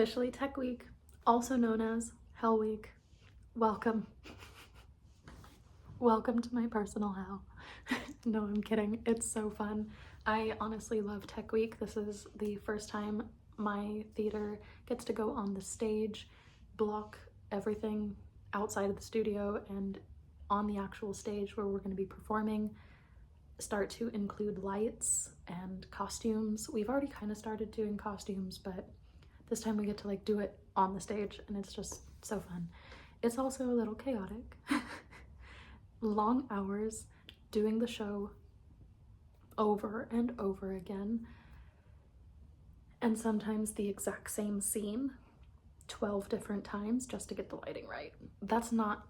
officially Tech Week, also known as Hell Week. Welcome. Welcome to my personal hell. No, I'm kidding. It's so fun. I honestly love Tech Week. This is the first time my theater gets to go on the stage, block everything outside of the studio, and on the actual stage where we're going to be performing, start to include lights and costumes. We've already kind of started doing costumes, but this time we get to like do it on the stage, and it's just so fun. It's also a little chaotic. Long hours doing the show over and over again, and sometimes the exact same scene 12 different times just to get the lighting right. That's not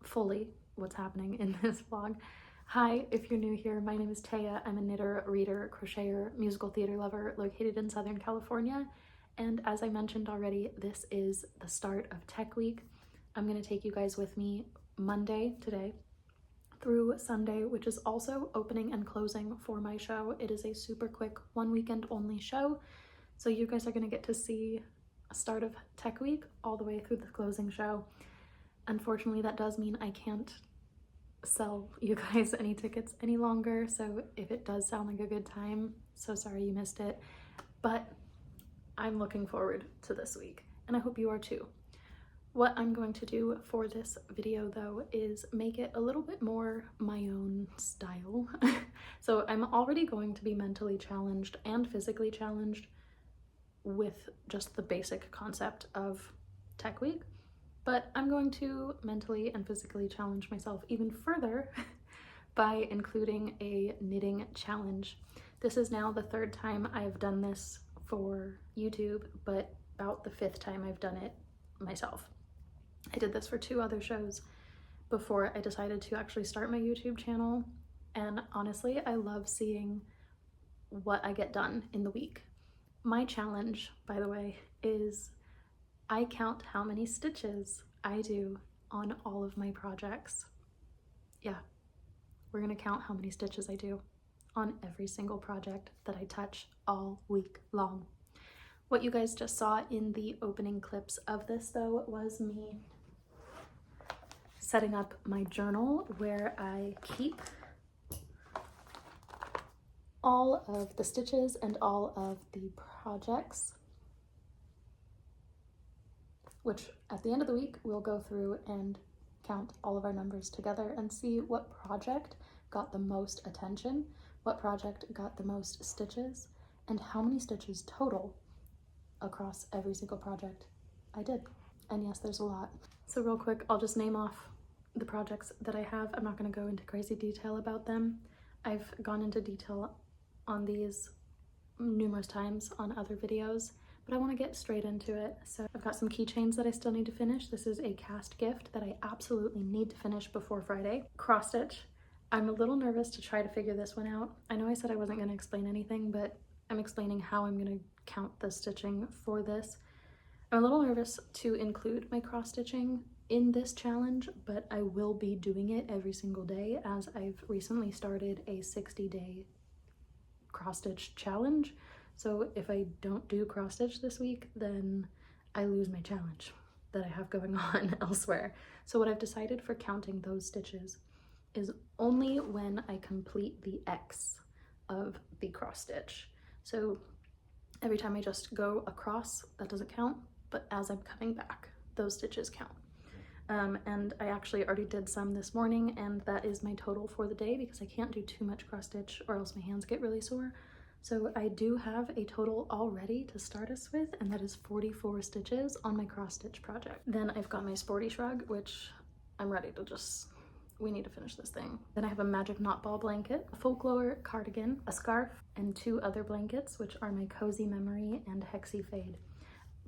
fully what's happening in this vlog. Hi, if you're new here, my name is Taya. I'm a knitter, reader, crocheter, musical theater lover located in Southern California. And as I mentioned already, this is the start of Tech Week. I'm gonna take you guys with me Monday, today, through Sunday, which is also opening and closing for my show. It is a super quick, one weekend only show. So you guys are gonna get to see a start of Tech Week all the way through the closing show. Unfortunately, that does mean I can't sell you guys any tickets any longer. So if it does sound like a good time, so sorry you missed it. But I'm looking forward to this week, and I hope you are too. What I'm going to do for this video though is make it a little bit more my own style. So I'm already going to be mentally challenged and physically challenged with just the basic concept of Tech Week, but I'm going to mentally and physically challenge myself even further by including a knitting challenge. This is now the third time I've done this for YouTube, but about the fifth time I've done it myself. I did this for 2 other shows before I decided to actually start my YouTube channel, and honestly, I love seeing what I get done in the week. My challenge, by the way, is I count how many stitches I do on all of my projects. Yeah, we're gonna count how many stitches I do on every single project that I touch all week long. What you guys just saw in the opening clips of this though was me setting up my journal where I keep all of the stitches and all of the projects, which at the end of the week we'll go through and count all of our numbers together and see what project got the most attention, what project got the most stitches, and how many stitches total across every single project I did. And yes, there's a lot. So real quick, I'll just name off the projects that I have. I'm not going to go into crazy detail about them. I've gone into detail on these numerous times on other videos, but I want to get straight into it. So I've got some keychains that I still need to finish. This is a cast gift that I absolutely need to finish before Friday. Cross stitch. I'm a little nervous to try to figure this one out. I know I said I wasn't going to explain anything, but I'm explaining how I'm going to count the stitching for this. I'm a little nervous to include my cross stitching in this challenge, but I will be doing it every single day as I've recently started a 60-day cross stitch challenge. So if I don't do cross stitch this week, then I lose my challenge that I have going on elsewhere. So what I've decided for counting those stitches is only when I complete the X of the cross stitch. So every time I just go across, that doesn't count, but as I'm coming back, those stitches count. And I actually already did some this morning, and that is my total for the day because I can't do too much cross stitch or else my hands get really sore. So I do have a total already to start us with, and that is 44 stitches on my cross stitch project. Then I've got my sporty shrug, which I'm ready to just, we need to finish this thing. Then I have a magic knot ball blanket, a folklore cardigan, a scarf, and 2 other blankets, which are my cozy memory and hexy fade.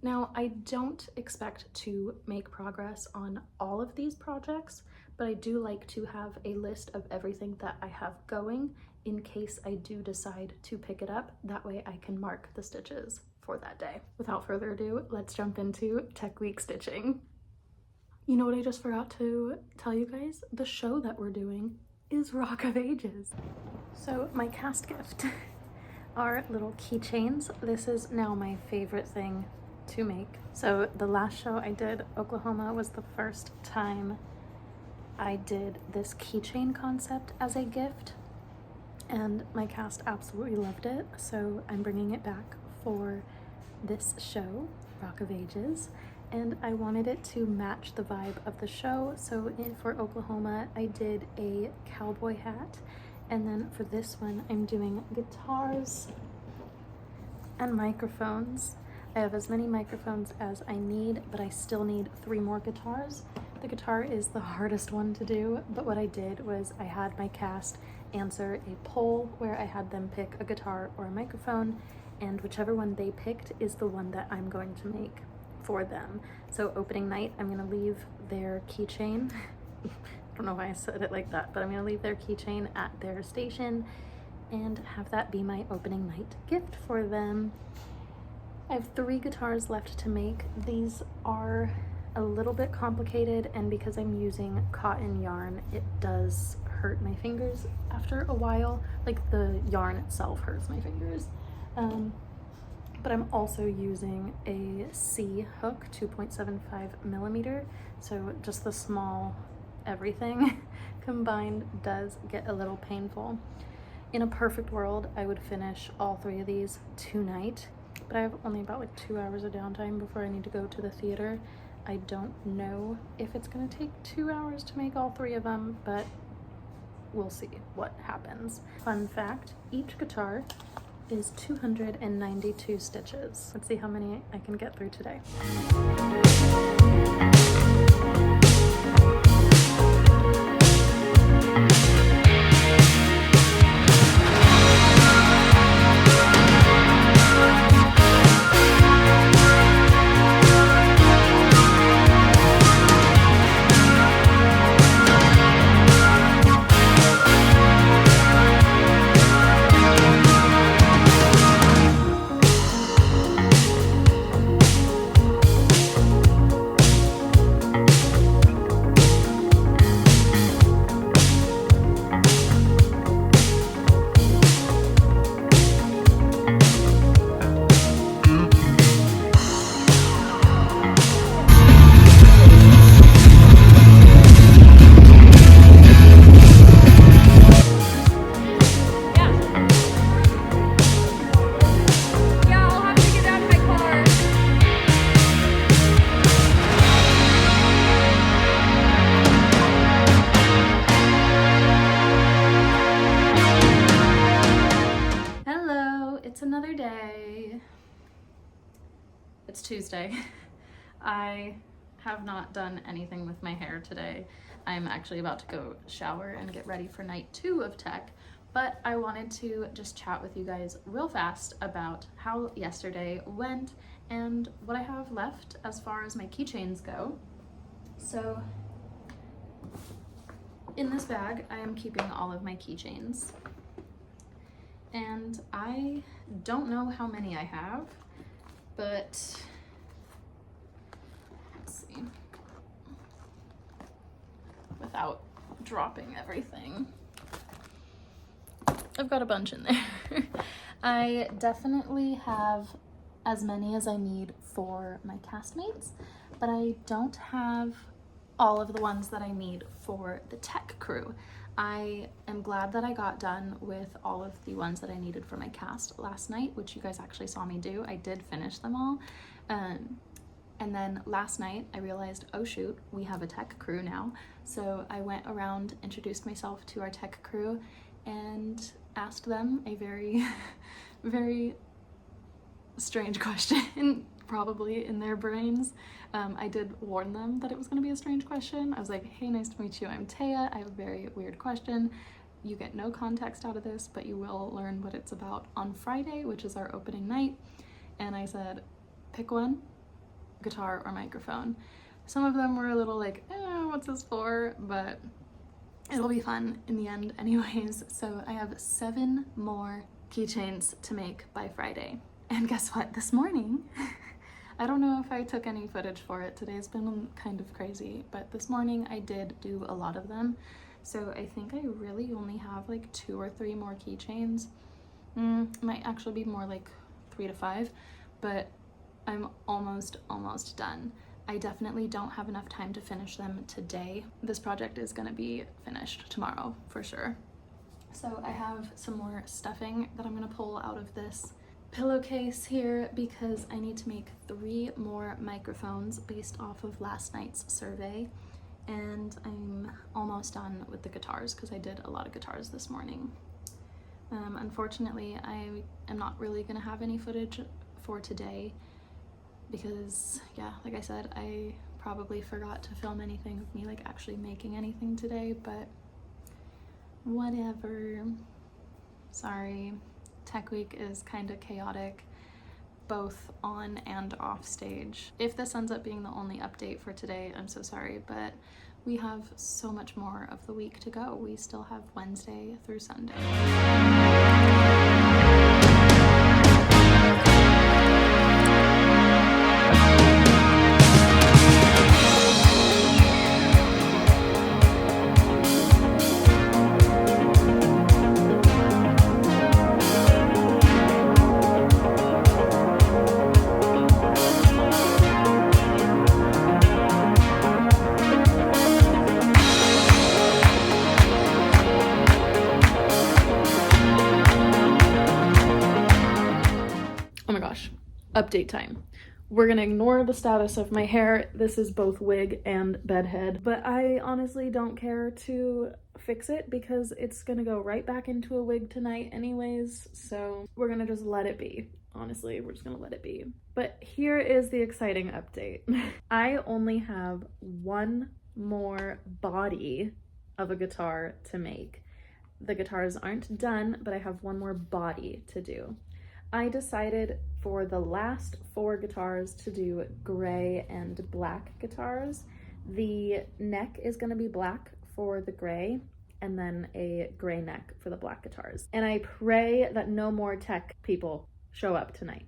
Now, I don't expect to make progress on all of these projects, but I do like to have a list of everything that I have going in case I do decide to pick it up. That way I can mark the stitches for that day. Without further ado, let's jump into Tech Week stitching. You know what I just forgot to tell you guys? The show that we're doing is Rock of Ages. So my cast gift are little keychains. This is now my favorite thing to make. So the last show I did, Oklahoma, was the first time I did this keychain concept as a gift, and my cast absolutely loved it, so I'm bringing it back for this show, Rock of Ages, and I wanted it to match the vibe of the show. So for Oklahoma, I did a cowboy hat, and then for this one, I'm doing guitars and microphones. I have as many microphones as I need, but I still need 3 more guitars. The guitar is the hardest one to do, but what I did was I had my cast answer a poll where I had them pick a guitar or a microphone, and whichever one they picked is the one that I'm going to make for them. So opening night, I'm gonna leave their keychain. I don't know why I said it like that, but I'm gonna leave their keychain at their station and have that be my opening night gift for them. I have 3 guitars left to make. These are a little bit complicated, and because I'm using cotton yarn, it does hurt my fingers after a while. Like the yarn itself hurts my fingers. But I'm also using a C hook, 2.75 millimeter. So just the small everything combined does get a little painful. In a perfect world, I would finish all 3 of these tonight, but I have only about like 2 hours of downtime before I need to go to the theater. I don't know if it's gonna take 2 hours to make all 3 of them, but we'll see what happens. Fun fact, each guitar is 292 stitches. Let's see how many I can get through today. Another day. It's Tuesday. I have not done anything with my hair today. I'm actually about to go shower and get ready for night 2 of tech, but I wanted to just chat with you guys real fast about how yesterday went and what I have left as far as my keychains go. So in this bag, I am keeping all of my keychains. And I don't know how many I have, but let's see, without dropping everything. I've got a bunch in there. I definitely have as many as I need for my castmates, but I don't have all of the ones that I need for the tech crew. I am glad that I got done with all of the ones that I needed for my cast last night, which you guys actually saw me do. I did finish them all. And then last night I realized, oh shoot, we have a tech crew now. So I went around, introduced myself to our tech crew, and asked them a very, very strange question, probably in their brains. I did warn them that it was going to be a strange question. I was like, hey, nice to meet you. I'm Taya. I have a very weird question. You get no context out of this, but you will learn what it's about on Friday, which is our opening night. And I said, pick one, guitar or microphone. Some of them were a little like, what's this for? But it'll be fun in the end anyways. So I have 7 more keychains to make by Friday. And guess what? This morning, I don't know if I took any footage for it. Today's been kind of crazy, but this morning I did do a lot of them. So I think I really only have like 2 or 3 more keychains. Might actually be more like 3 to 5, but I'm almost done. I definitely don't have enough time to finish them today. This project is gonna be finished tomorrow for sure. So I have some more stuffing that I'm gonna pull out of this pillowcase here because I need to make 3 more microphones based off of last night's survey. And I'm almost done with the guitars because I did a lot of guitars this morning. Unfortunately, I am not really gonna have any footage for today because, yeah, like I said, I probably forgot to film anything of me like actually making anything today, but whatever. Sorry. Tech Week is kind of chaotic, both on and off stage. If this ends up being the only update for today, I'm so sorry, but we have so much more of the week to go. We still have Wednesday through Sunday. Oh my gosh, update time. We're gonna ignore the status of my hair. This is both wig and bedhead, but I honestly don't care to fix it because it's gonna go right back into a wig tonight anyways, so we're gonna just let it be. Honestly, we're just gonna let it be. But here is the exciting update. I only have 1 more body of a guitar to make. The guitars aren't done, but I have 1 more body to do. I decided for the last 4 guitars to do gray and black guitars. The neck is going to be black for the gray and then a gray neck for the black guitars. And I pray that no more tech people show up tonight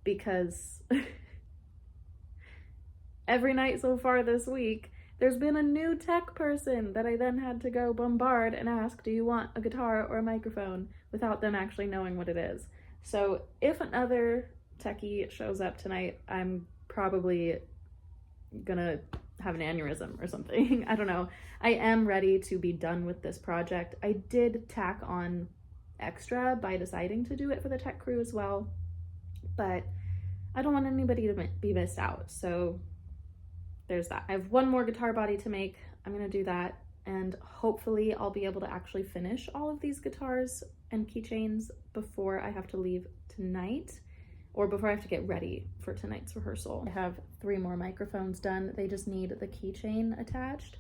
because every night so far this week, there's been a new tech person that I then had to go bombard and ask, do you want a guitar or a microphone, without them actually knowing what it is. So if another techie shows up tonight, I'm probably gonna have an aneurysm or something. I don't know. I am ready to be done with this project. I did tack on extra by deciding to do it for the tech crew as well, but I don't want anybody to be missed out. So there's that. I have 1 more guitar body to make. I'm gonna do that, and hopefully I'll be able to actually finish all of these guitars and keychains before I have to leave tonight, or before I have to get ready for tonight's rehearsal. I have 3 more microphones done. They just need the keychain attached.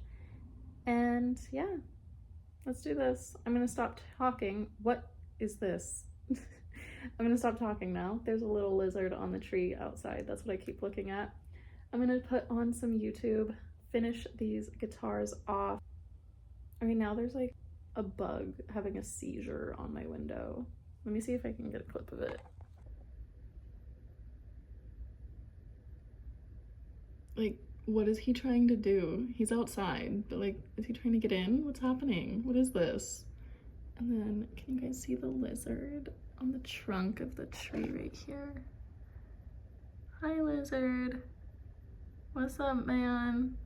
And yeah, let's do this. I'm gonna stop talking. What is this? I'm gonna stop talking now. There's a little lizard on the tree outside. That's what I keep looking at. I'm gonna put on some YouTube, finish these guitars off. I mean, now there's like a bug having a seizure on my window. Let me see if I can get a clip of it. Like, what is he trying to do? He's outside, but like, is he trying to get in? What's happening? What is this? And then, can you guys see the lizard on the trunk of the tree right here? Hi, lizard. What's up, man?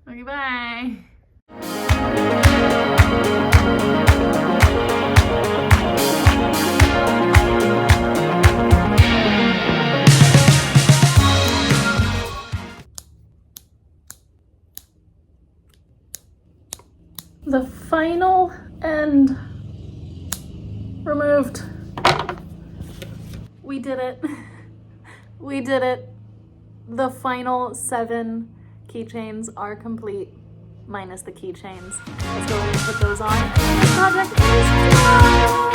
Okay, bye. The final end removed. We did it. We did it. The final 7 keychains are complete, minus the keychains. Let's go ahead and put those on. The project is done!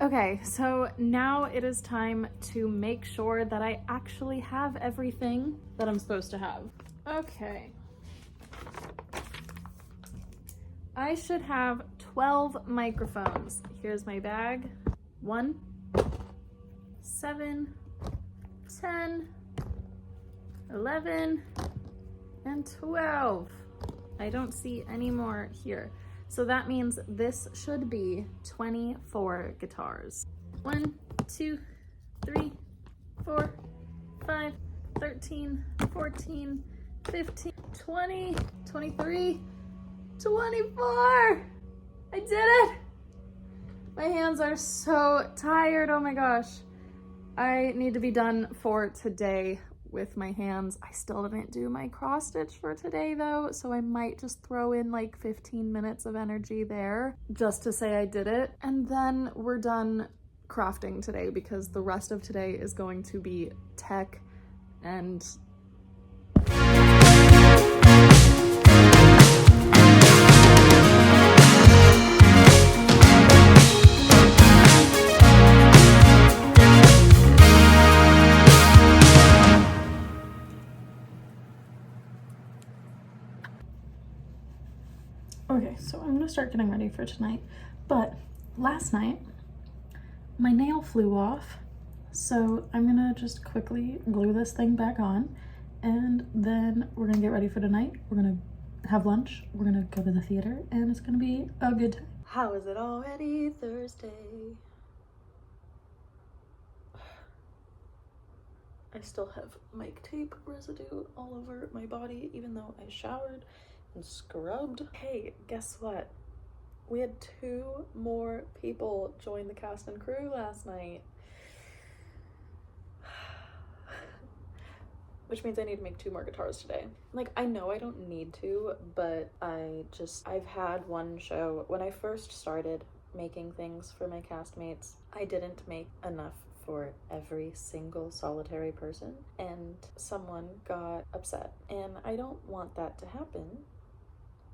Okay, so now it is time to make sure that I actually have everything that I'm supposed to have. Okay, I should have 12 microphones. Here's my bag. 1, 7, 10, 11, and 12. I don't see any more here. So that means this should be 24 guitars. 1, 2, 3, 4, 5, 13, 14, 15, 20, 23, 24! I did it! My hands are so tired, oh my gosh. I need to be done for today with my hands. I still didn't do my cross stitch for today though, so I might just throw in like 15 minutes of energy there just to say I did it. And then we're done crafting today because the rest of today is going to be tech and okay, so I'm gonna start getting ready for tonight, but last night my nail flew off, so I'm gonna just quickly glue this thing back on, and then we're gonna get ready for tonight. We're gonna have lunch, we're gonna go to the theater, and it's gonna be a good time. How is it already Thursday? I still have mic tape residue all over my body, even though I showered and scrubbed. Hey, guess what? We had 2 more people join the cast and crew last night. Which means I need to make 2 more guitars today. Like, I know I don't need to, but I've had one show. When I first started making things for my castmates, I didn't make enough for every single solitary person, and someone got upset. And I don't want that to happen.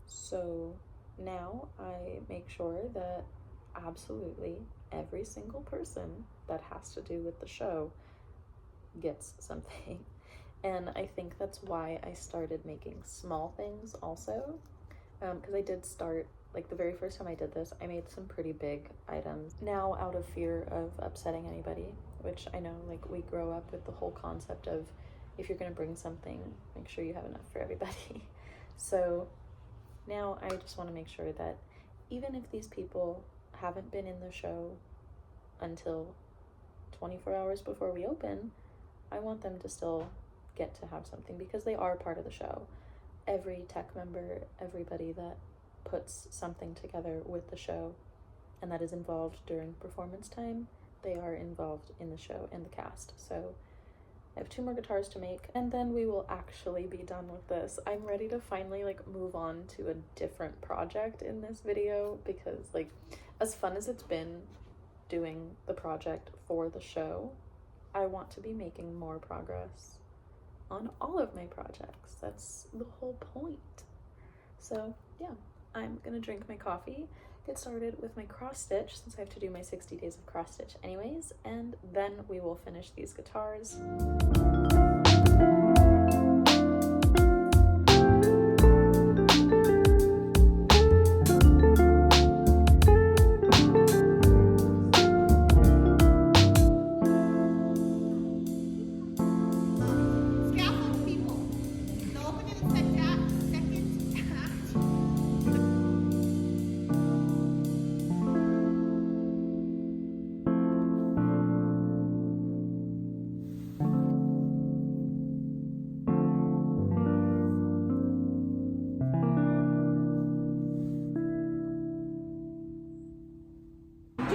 So now I make sure that absolutely every single person that has to do with the show gets something. And I think that's why I started making small things also, because I did start, like the very first time I did this, I made some pretty big items. Now, out of fear of upsetting anybody, which I know, like, we grow up with the whole concept of if you're gonna bring something, make sure you have enough for everybody. So now I just want to make sure that even if these people haven't been in the show until 24 hours before we open, I want them to still get to have something because they are part of the show. Every tech member, everybody that puts something together with the show and that is involved during performance time, they are involved in the show and the cast. So I have 2 more guitars to make, and then we will actually be done with this. I'm ready to finally like move on to a different project in this video because, like, as fun as it's been doing the project for the show, I want to be making more progress on all of my projects. That's the whole point. So yeah, I'm gonna drink my coffee, get started with my cross stitch since I have to do my 60 days of cross stitch anyways, and then we will finish these guitars.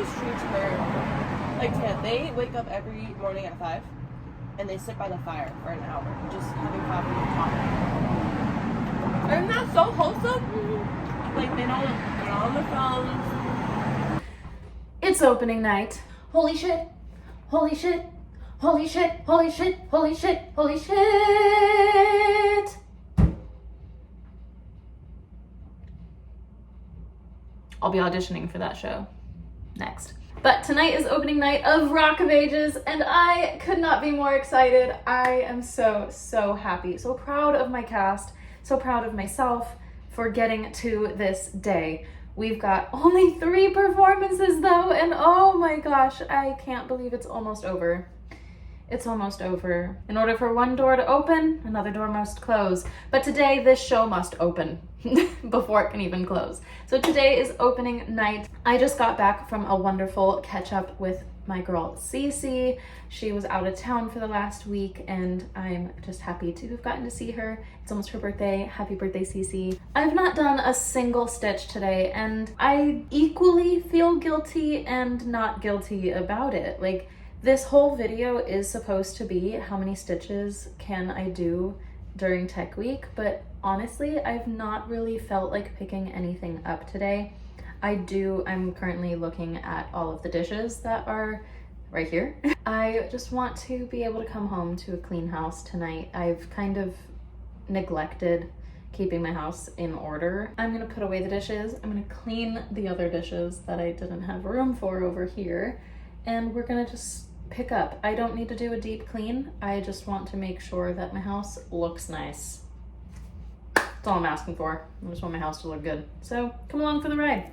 Treats her, like, yeah, they wake up every morning at 5 and they sit by the fire for an hour just having coffee and talking. Isn't that so wholesome? Like, they're on their phones. It's opening night. Holy shit, holy shit, holy shit, holy shit, holy shit, holy shit. I'll be auditioning for that show next. But tonight is opening night of Rock of Ages, and I could not be more excited. I am so happy, so proud of my cast, so proud of myself for getting to this day. We've got only 3 performances though, and oh my gosh, I can't believe it's almost over. It's almost over. In order for one door to open, another door must close. But today, this show must open before it can even close. So today is opening night. I just got back from a wonderful catch up with my girl Cece. She was out of town for the last week and I'm just happy to have gotten to see her. It's almost her birthday. Happy birthday, Cece. I've not done a single stitch today and I equally feel guilty and not guilty about it. Like, this whole video is supposed to be how many stitches can I do during Tech Week, but honestly, I've not really felt like picking anything up today. I'm currently looking at all of the dishes that are right here. I just want to be able to come home to a clean house tonight. I've kind of neglected keeping my house in order. I'm gonna put away the dishes. I'm gonna clean the other dishes that I didn't have room for over here. And we're gonna just pick up. I don't need to do a deep clean. I just want to make sure that my house looks nice. That's all I'm asking for. I just want my house to look good. So come along for the ride.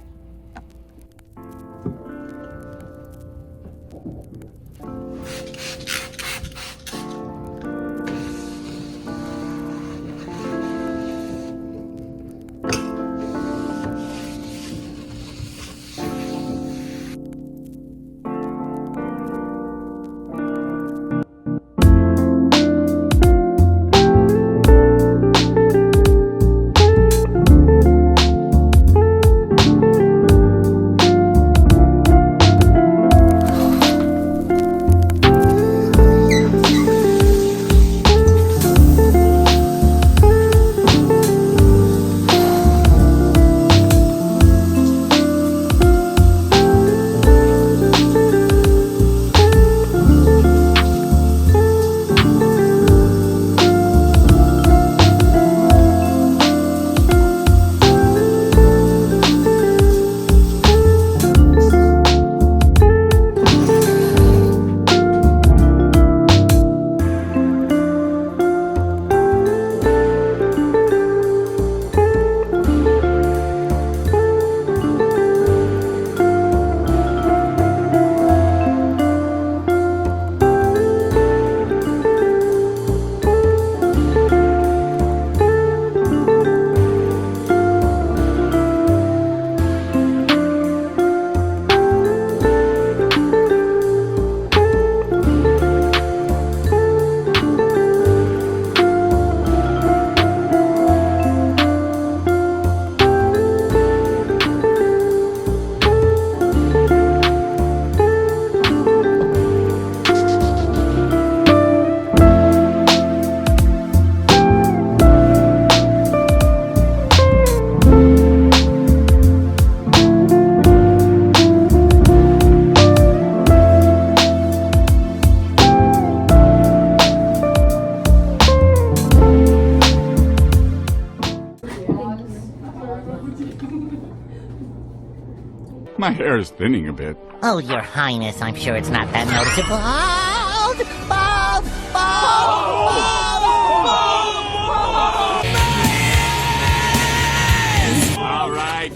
My hair is thinning a bit. Oh, Your Highness, I'm sure it's not that noticeable.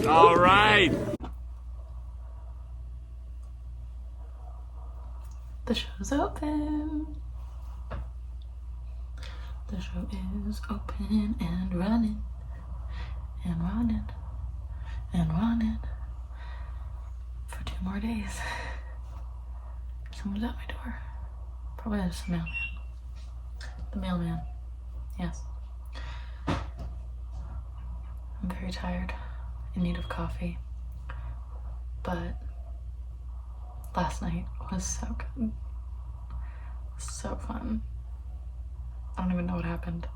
All right. The show's open. The show is open and running and running and running for 2 more days. Someone's at my door. Probably just the mailman. The mailman. Yes. I'm very tired, in need of coffee, but last night was so good. So fun. I don't even know what happened.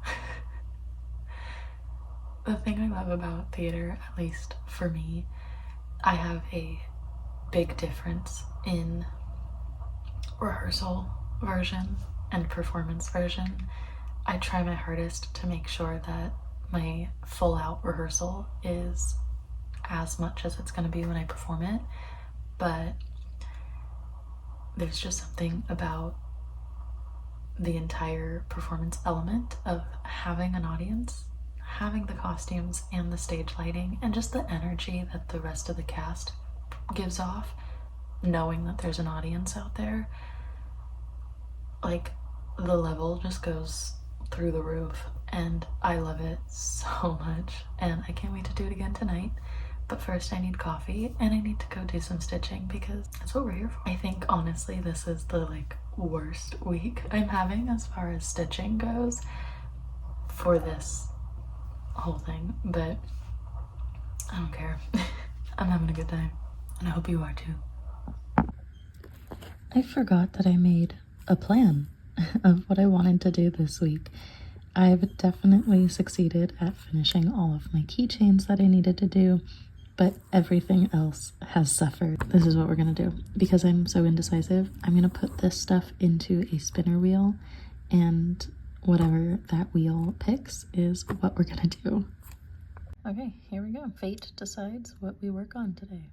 The thing I love about theater, at least for me, I have a big difference in rehearsal version and performance version. I try my hardest to make sure that my full out rehearsal is as much as it's going to be when I perform it, but there's just something about the entire performance element of having an audience, having the costumes and the stage lighting and just the energy that the rest of the cast gives off, knowing that there's an audience out there, like the level just goes through the roof, and I love it so much, and I can't wait to do it again tonight. But first I need coffee and I need to go do some stitching because that's what we're here for. I think honestly this is the like worst week I'm having as far as stitching goes for this whole thing, but I don't care. I'm having a good time and I hope you are too. I forgot that I made a plan of what I wanted to do this week. I've definitely succeeded at finishing all of my keychains that I needed to do, but everything else has suffered. This is what we're gonna do. Because I'm so indecisive, I'm gonna put this stuff into a spinner wheel, and whatever that wheel picks is what we're gonna do. Okay, here we go. Fate decides what we work on today.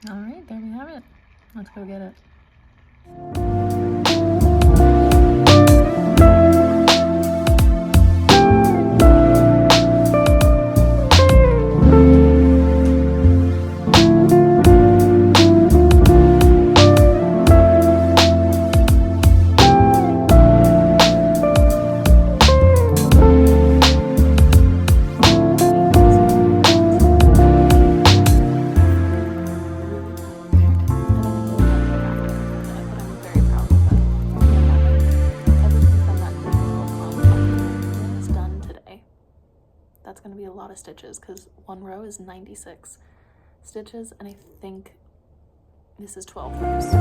All right, there we have it. Let's go get it. That's going to be a lot of stitches because one row is 96 stitches and I think this is 12 rows.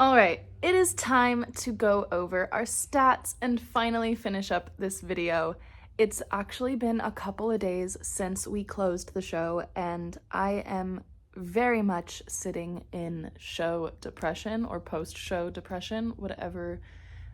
Alright, it is time to go over our stats and finally finish up this video. It's actually been a couple of days since we closed the show and I am very much sitting in show depression or post-show depression, whatever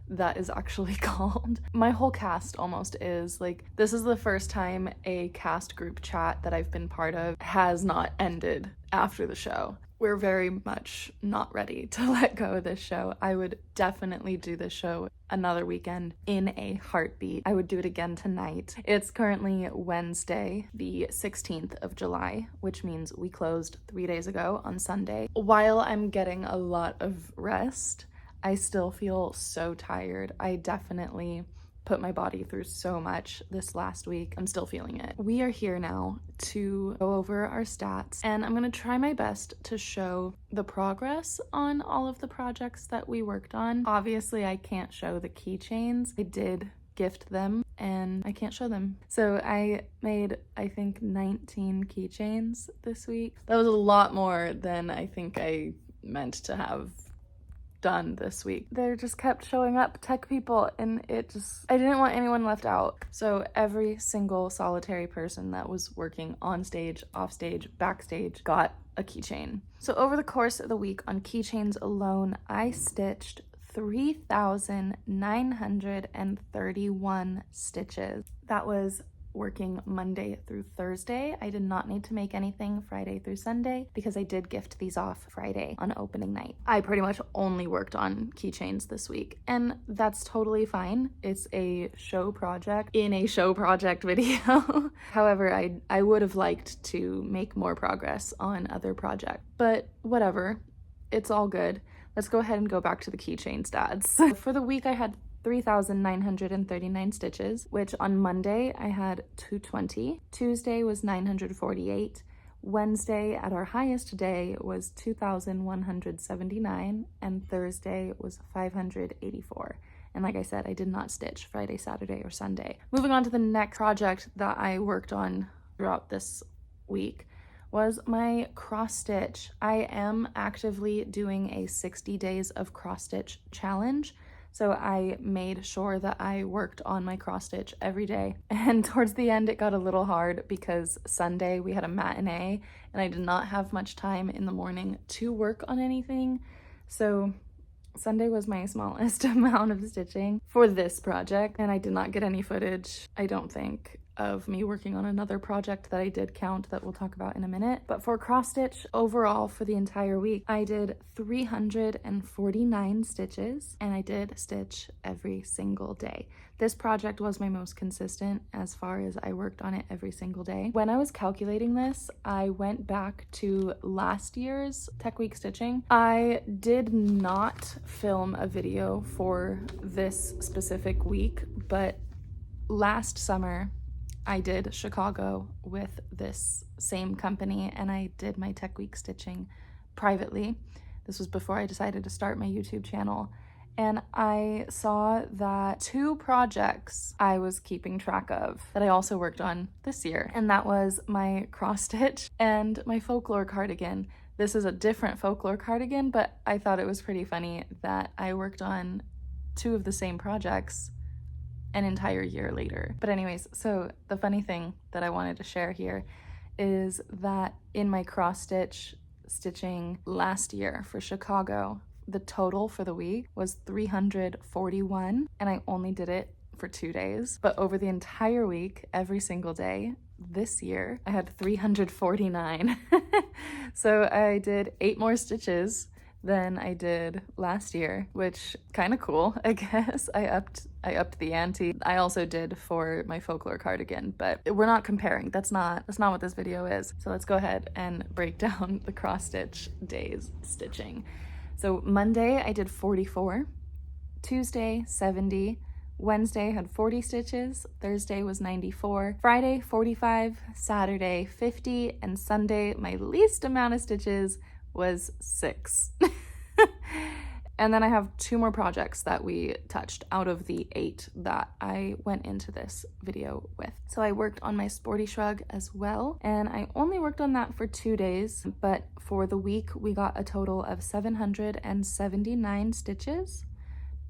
that is actually called. My whole cast almost is. Like, this is the first time a cast group chat that I've been part of has not ended after the show. We're very much not ready to let go of this show. I would definitely do this show another weekend in a heartbeat. I would do it again tonight. It's currently Wednesday, the 16th of July, which means we closed 3 days ago on Sunday. While I'm getting a lot of rest, I still feel so tired. I definitely put my body through so much this last week. I'm still feeling it. We are here now to go over our stats, and I'm gonna try my best to show the progress on all of the projects that we worked on. Obviously, I can't show the keychains. I did gift them and I can't show them. So I made, I think, 19 keychains this week. That was a lot more than I think I meant to have done this week. They just kept showing up, tech people, and I didn't want anyone left out. So every single solitary person that was working on stage, off stage, backstage got a keychain. So over the course of the week on keychains alone, I stitched 3,931 stitches. That was working Monday through Thursday. I did not need to make anything Friday through Sunday because I did gift these off Friday on opening night. I pretty much only worked on keychains this week, and that's totally fine. It's a show project in a show project video. However, I would have liked to make more progress on other projects, but whatever, it's all good. Let's go ahead and go back to the keychain stats. For the week, I had 3,939 stitches, which on Monday I had 220, Tuesday was 948, Wednesday at our highest day was 2,179, and Thursday was 584. And like I said, I did not stitch Friday, Saturday, or Sunday. Moving on to the next project that I worked on throughout this week was my cross stitch. I am actively doing a 60 days of cross stitch challenge. So I made sure that I worked on my cross stitch every day. And towards the end, it got a little hard because Sunday we had a matinee and I did not have much time in the morning to work on anything. So Sunday was my smallest amount of stitching for this project, and I did not get any footage, I don't think, of me working on another project that I did count that we'll talk about in a minute. But for cross stitch overall for the entire week, I did 349 stitches, and I did stitch every single day. This project was my most consistent as far as I worked on it every single day. When I was calculating this, I went back to last year's Tech Week stitching. I did not film a video for this specific week, but last summer I did Chicago with this same company, and I did my Tech Week stitching privately. This was before I decided to start my YouTube channel. And I saw that 2 projects I was keeping track of that I also worked on this year. And that was my cross stitch and my folklore cardigan. This is a different folklore cardigan, but I thought it was pretty funny that I worked on 2 of the same projects an entire year later. But anyways, so the funny thing that I wanted to share here is that in my cross stitch stitching last year for Chicago, the total for the week was 341, and I only did it for 2 days. But over the entire week, every single day this year, I had 349. So I did 8 more stitches than I did last year, which kind of cool, I guess. I upped the ante. I also did for my folklore cardigan, but we're not comparing. That's not what this video is. So let's go ahead and break down the cross stitch days stitching. So Monday I did 44, Tuesday 70, Wednesday had 40 stitches, Thursday was 94, Friday 45, Saturday 50, and Sunday my least amount of stitches was 6. And then I have 2 more projects that we touched out of the 8 that I went into this video with. So I worked on my sporty shrug as well, and I only worked on that for 2 days, but for the week we got a total of 779 stitches.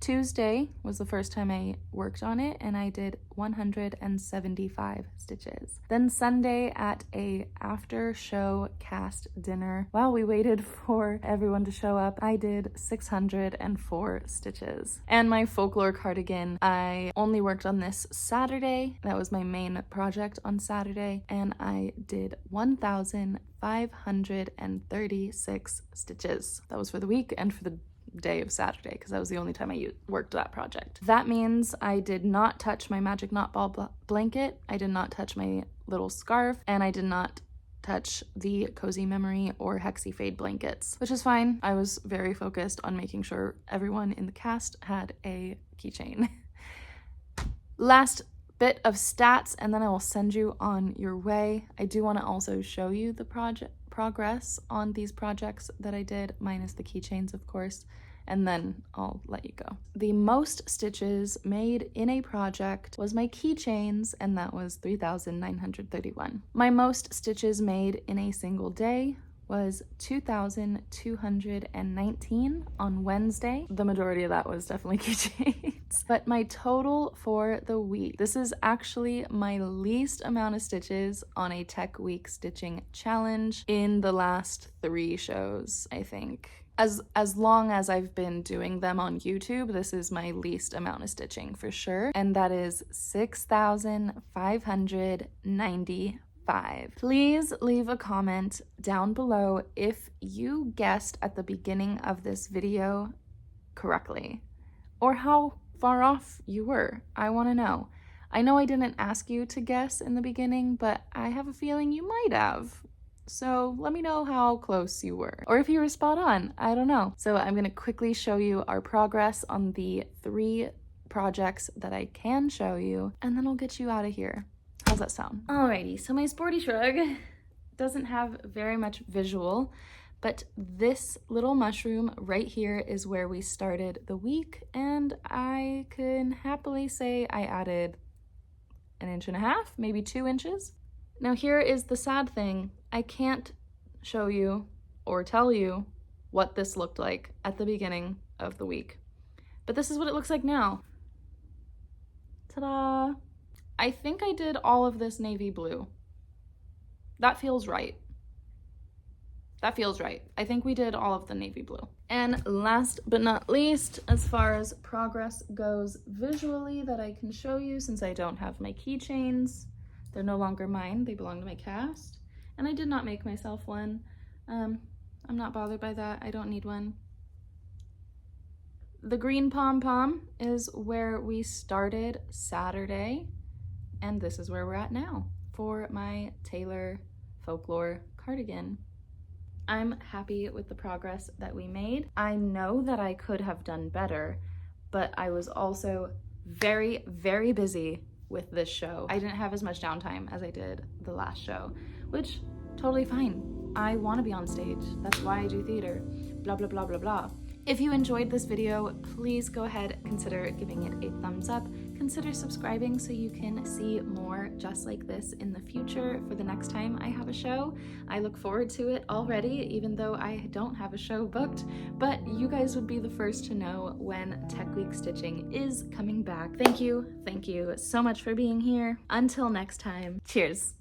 Tuesday was the first time I worked on it, and I did 175 stitches. Then Sunday at a after show cast dinner, while we waited for everyone to show up, I did 604 stitches. And my folklore cardigan, I only worked on this Saturday. That was my main project on Saturday, and I did 1,536 stitches. That was for the week and for the day of Saturday, because that was the only time I worked that project. That means I did not touch my Magic Knot Ball blanket, I did not touch my little scarf, and I did not touch the Cozy Memory or Hexy Fade blankets, which is fine. I was very focused on making sure everyone in the cast had a keychain. Last bit of stats, and then I will send you on your way. I do want to also show you the progress on these projects that I did, minus the keychains, of course, and then I'll let you go. The most stitches made in a project was my keychains, and that was 3,931. My most stitches made in a single day was 2,219 on Wednesday. The majority of that was definitely keychains. But my total for the week, this is actually my least amount of stitches on a Tech Week stitching challenge in the last 3 shows, I think. as long as I've been doing them on YouTube, this is my least amount of stitching for sure, and that is 6,595. Please leave a comment down below if you guessed at the beginning of this video correctly, or how far off you were. I want to know. I know I didn't ask you to guess in the beginning, but I have a feeling you might have. So let me know how close you were, or if you were spot on, I don't know. So I'm gonna quickly show you our progress on the 3 projects that I can show you, and then I'll get you out of here. How's that sound? Alrighty, so my sporty shrug doesn't have very much visual, but this little mushroom right here is where we started the week, and I can happily say I added 1.5 inches, maybe 2 inches. Now here is the sad thing. I can't show you or tell you what this looked like at the beginning of the week, but this is what it looks like now. Ta-da! I think I did all of this navy blue. That feels right. That feels right. I think we did all of the navy blue. And last but not least, as far as progress goes visually that I can show you, since I don't have my keychains, they're no longer mine, they belong to my cast. And I did not make myself one. I'm not bothered by that, I don't need one. The green pom-pom is where we started Saturday, and this is where we're at now for my Taylor Folklore cardigan. I'm happy with the progress that we made. I know that I could have done better, but I was also very, very busy with this show. I didn't have as much downtime as I did the last show, which totally fine. I want to be on stage. That's why I do theater. Blah, blah, blah, blah, blah. If you enjoyed this video, please go ahead, consider giving it a thumbs up. Consider subscribing so you can see more just like this in the future for the next time I have a show. I look forward to it already, even though I don't have a show booked, but you guys would be the first to know when Tech Week Stitching is coming back. Thank you so much for being here. Until next time, cheers.